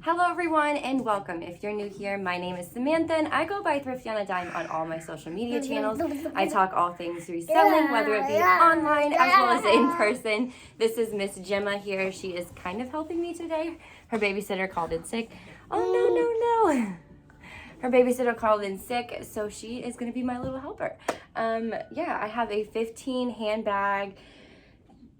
Hello everyone and welcome. If you're new here, my name is Samantha and I go by Thrifty on a Dime on all my social media channels. I talk all things reselling, whether it be online as well as in person. This is Miss Gemma here. She is kind of helping me today. Her babysitter called in sick. Oh no. Her babysitter called in sick, so she is going to be my little helper. Yeah, I have a 15 handbag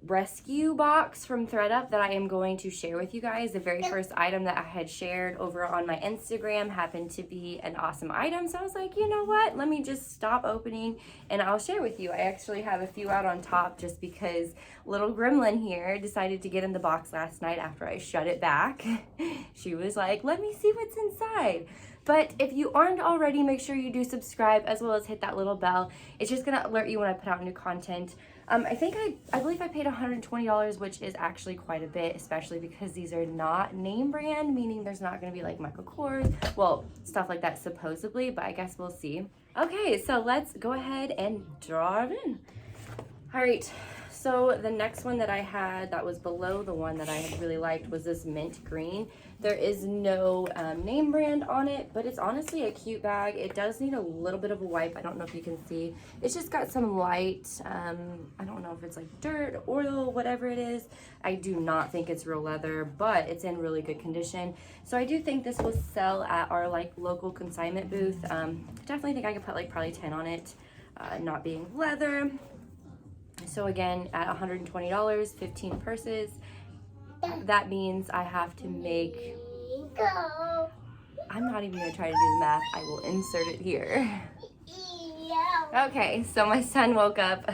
rescue box from Thredup that I am going to share with you guys. The very first item that I had shared over on my Instagram happened to be an awesome item, so I was like, you know what, let me just stop opening and I'll share with you. I actually have a few out on top just because little gremlin here decided to get in the box last night after I shut it back. She was like, let me see what's inside. But if you aren't already, make sure you do subscribe as well as hit that little bell. It's just gonna alert you when I put out new content. I believe I paid $120, which is actually quite a bit, especially because these are not name brand, meaning there's not gonna be like Michael Kors, well, stuff like that supposedly, but I guess we'll see. Okay, so let's go ahead and draw it in. All right, so the next one that I had that was below the one that I had really liked was this mint green. There is no name brand on it, but it's honestly a cute bag. It does need a little bit of a wipe. I don't know if you can see. It's just got some light, I don't know if it's like dirt, oil, whatever it is. I do not think it's real leather, but it's in really good condition. So I do think this will sell at our like local consignment booth. Definitely think I could put like probably 10 on it, not being leather. So again, at $120, 15 purses. That means I have to make, I'm not even gonna try to do the math. I will insert it here. Okay, so my son woke up.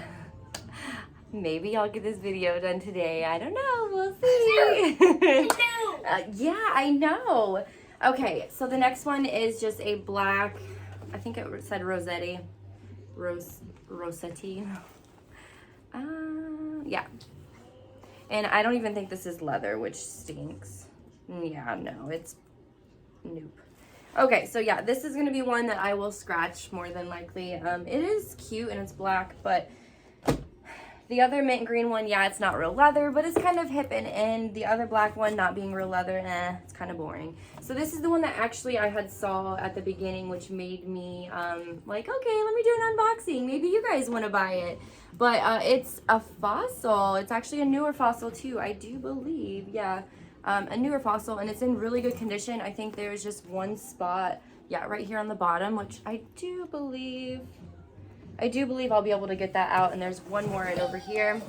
Maybe I'll get this video done today. I don't know, we'll see. Yeah, I know. Okay, so the next one is just a black, I think it said Rossetti. Rossetti. Yeah. And I don't even think this is leather, which stinks. Yeah, no, it's nope. Okay, so yeah, this is gonna be one that I will scratch more than likely. It is cute and it's black, but the other mint green one, yeah, it's not real leather, but it's kind of hip and in. The other black one not being real leather, it's kind of boring. So this is the one that actually I had saw at the beginning, which made me like, okay, let me do an unboxing. Maybe you guys want to buy it. But it's a fossil. It's actually a newer fossil too, I do believe. Yeah, a newer fossil, and it's in really good condition. I think there's just one spot, yeah, right here on the bottom, which I do believe I'll be able to get that out, and there's one more right over here.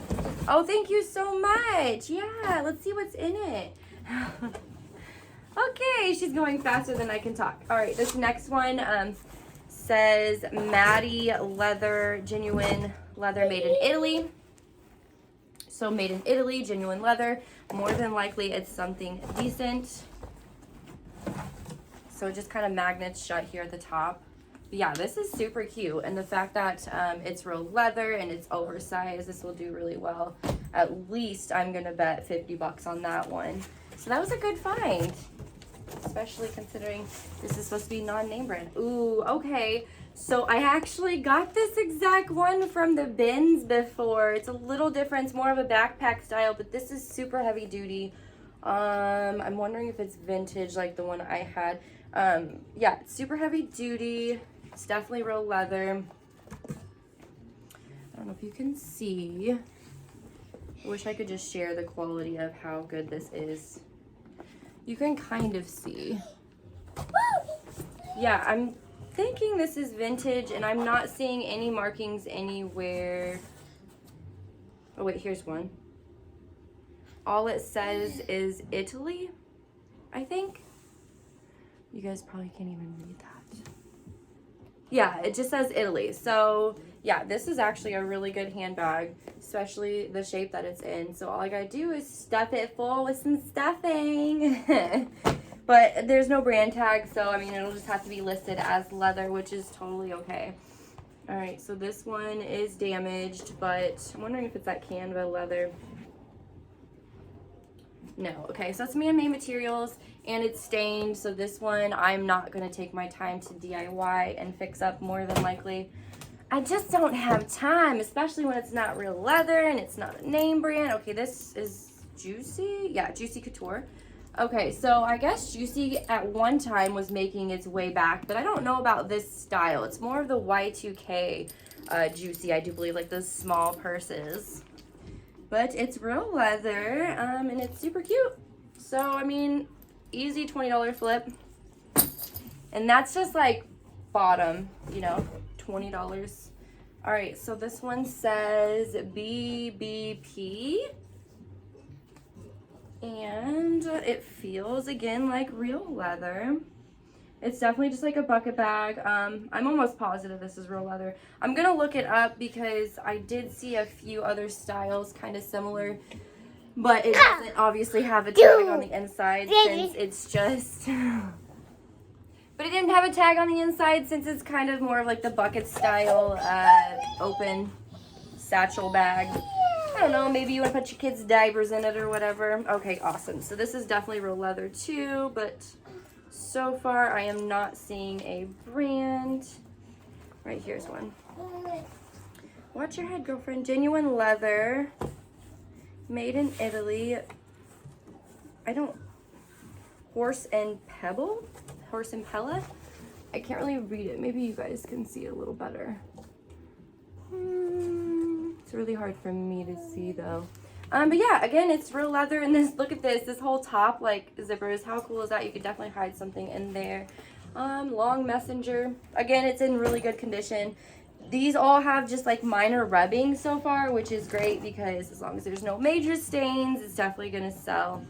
Oh, thank you so much. Yeah, let's see what's in it. Okay, she's going faster than I can talk. All right, this next one says Maddie leather, genuine leather made in Italy. So made in Italy, genuine leather. More than likely it's something decent. So it just kind of magnets shut here at the top. Yeah, this is super cute, and the fact that it's real leather and it's oversized, this will do really well. At least I'm gonna bet 50 bucks on that one. So that was a good find, especially considering this is supposed to be non-name brand. Ooh, okay. So I actually got this exact one from the bins before. It's a little different, it's more of a backpack style, but this is super heavy duty. I'm wondering if it's vintage like the one I had. Yeah, it's super heavy duty. It's definitely real leather. I don't know if you can see. I wish I could just share the quality of how good this is. You can kind of see. Yeah, I'm thinking this is vintage, and I'm not seeing any markings anywhere. Oh wait, here's one. All it says is Italy, I think. You guys probably can't even read that. Yeah, it just says Italy. So yeah, this is actually a really good handbag, especially the shape that it's in. So all I gotta do is stuff it full with some stuffing. But there's no brand tag, so I mean, it'll just have to be listed as leather, which is totally okay. All right, so this one is damaged, but I'm wondering if it's that Canva leather. No, okay, so it's man-made materials and it's stained, so this one I'm not gonna take my time to DIY and fix up more than likely. I just don't have time, especially when it's not real leather and it's not a name brand. Okay, this is Juicy, yeah, Juicy Couture. Okay, so I guess Juicy at one time was making its way back, but I don't know about this style. It's more of the Y2K Juicy, I do believe, like those small purses. But it's real leather, and it's super cute. So, I mean, easy $20 flip. And that's just like bottom, you know, $20. All right, so this one says BBP. And it feels, again, like real leather. It's definitely just like a bucket bag. I'm almost positive this is real leather. I'm gonna look it up because I did see a few other styles kind of similar, but it doesn't obviously have a tag on the inside since it's just... But it didn't have a tag on the inside since it's kind of more of like the bucket style open satchel bag. I don't know, maybe you want to put your kids' diapers in it or whatever. Okay, awesome. So this is definitely real leather too, but so far I am not seeing a brand. Right, here's one. Watch your head, girlfriend. Genuine leather. Made in Italy. Horse and Pebble? Horse and Pella? I can't really read it. Maybe you guys can see it a little better. It's really hard for me to see though. But yeah, again, it's real leather, and look at this whole top, like, zippers. How cool is that? You could definitely hide something in there. Long messenger. Again, it's in really good condition. These all have just like minor rubbing so far, which is great because as long as there's no major stains, it's definitely gonna sell.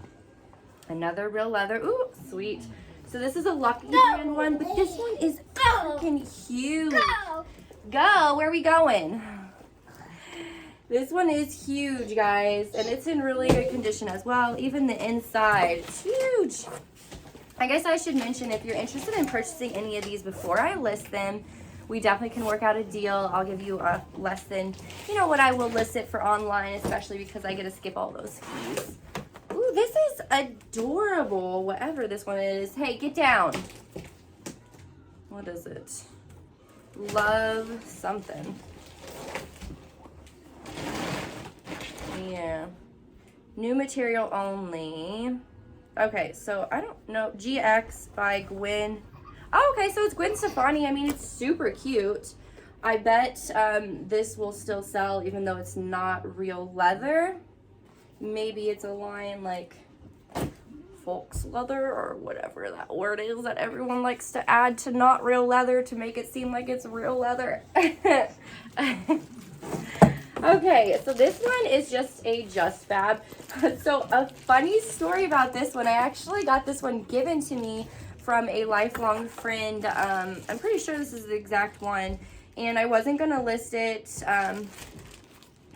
Another real leather. Ooh, sweet. So this is a Lucky brand one, but this one is freaking huge. Go, where are we going? This one is huge, guys, and it's in really good condition as well. Even the inside, it's huge. I guess I should mention, if you're interested in purchasing any of these before I list them, we definitely can work out a deal. I'll give you a less than, you know, what I will list it for online, especially because I get to skip all those fees. Ooh, this is adorable, whatever this one is. Hey, get down. What is it? Love something. Yeah. New material only. Okay, so I don't know. GX by Gwen. Oh, okay, so it's Gwen Stefani. I mean, it's super cute. I bet this will still sell even though it's not real leather. Maybe it's a line like Folks leather or whatever that word is that everyone likes to add to not real leather to make it seem like it's real leather. Okay, so this one is just a Just Fab. So a funny story about this one, I actually got this one given to me from a lifelong friend. I'm pretty sure this is the exact one, and I wasn't gonna list it,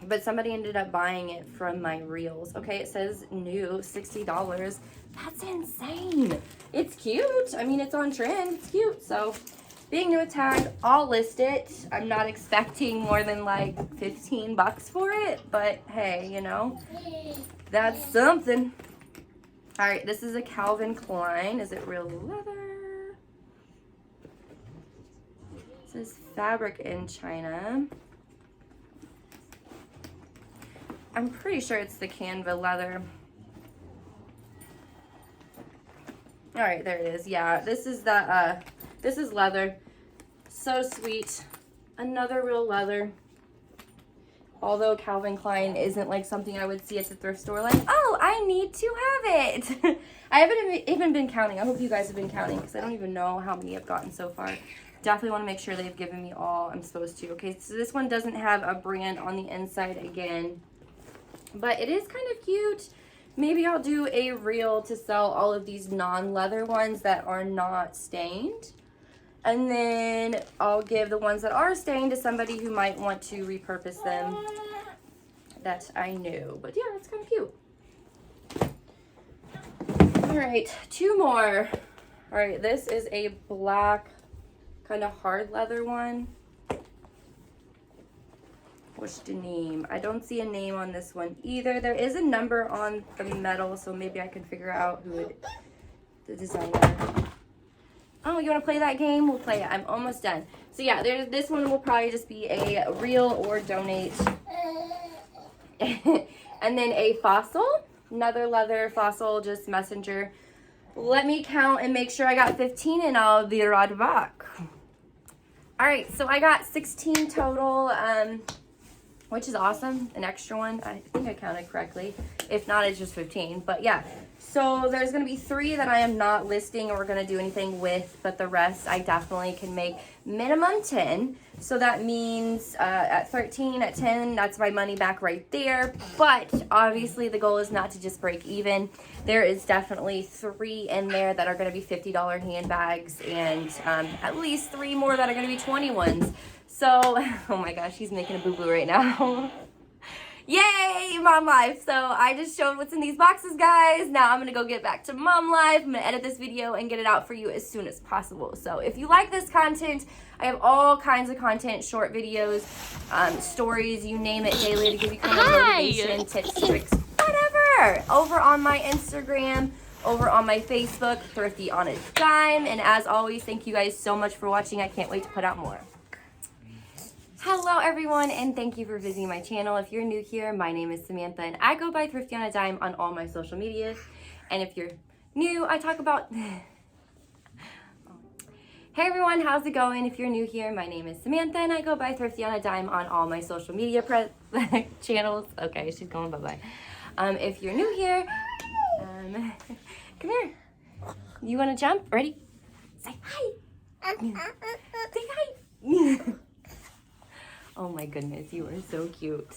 but somebody ended up buying it from my reels. Okay, it says new, $60. That's insane. It's cute. I mean, it's on trend. It's cute. So being new tag, I'll list it. I'm not expecting more than like 15 bucks for it, but hey, you know, that's something. All right, this is a Calvin Klein. Is it real leather? It says fabric in China. I'm pretty sure it's the Canva leather. All right, there it is. Yeah, this is the, this is leather. So sweet. Another real leather. Although Calvin Klein isn't like something I would see at the thrift store like, oh, I need to have it. I haven't even been counting. I hope you guys have been counting because I don't even know how many I've gotten so far. Definitely want to make sure they've given me all I'm supposed to. Okay, so this one doesn't have a brand on the inside again, but it is kind of cute. Maybe I'll do a reel to sell all of these non-leather ones that are not stained. And then I'll give the ones that are stained to somebody who might want to repurpose them that I knew. But yeah, it's kind of cute. All right, two more. All right, this is a black kind of hard leather one. What's the name? I don't see a name on this one either. There is a number on the metal, so maybe I can figure out who the designer. Oh, you want to play that game? We'll play it. I'm almost done. So yeah, this one will probably just be a reel or donate. And then a fossil another leather fossil, just messenger. Let me count and make sure I got 15 and I'll be right back. All right, so I got 16 total, which is awesome. An extra one. I think I counted correctly. If not, it's just 15. But yeah, so there's going to be 3 that I am not listing or going to do anything with, but the rest I definitely can make minimum 10. So that means at 13, at 10, that's my money back right there. But obviously the goal is not to just break even. There is definitely 3 in there that are going to be $50 handbags, and at least 3 more that are going to be 21s. So, oh my gosh, he's making a boo-boo right now. Yay, mom life. So I just showed what's in these boxes, guys. Now I'm going to go get back to mom life. I'm going to edit this video and get it out for you as soon as possible. So if you like this content, I have all kinds of content, short videos, stories, you name it, daily to give you kind of motivation, tips, tricks, whatever, over on my Instagram, over on my Facebook, Thrifty on a Dime. And as always, thank you guys so much for watching. I can't wait to put out more. Hello everyone, and thank you for visiting my channel. If you're new here, my name is Samantha and I go by Thrifty on a Dime on all my social media. And if you're new, I talk about hey everyone, how's it going? If you're new here, my name is Samantha and I go by Thrifty on a Dime on all my social media channels. Okay, she's going bye-bye. If you're new here, come here. You want to jump? Ready? Say hi. Say hi. Oh my goodness, you are so cute.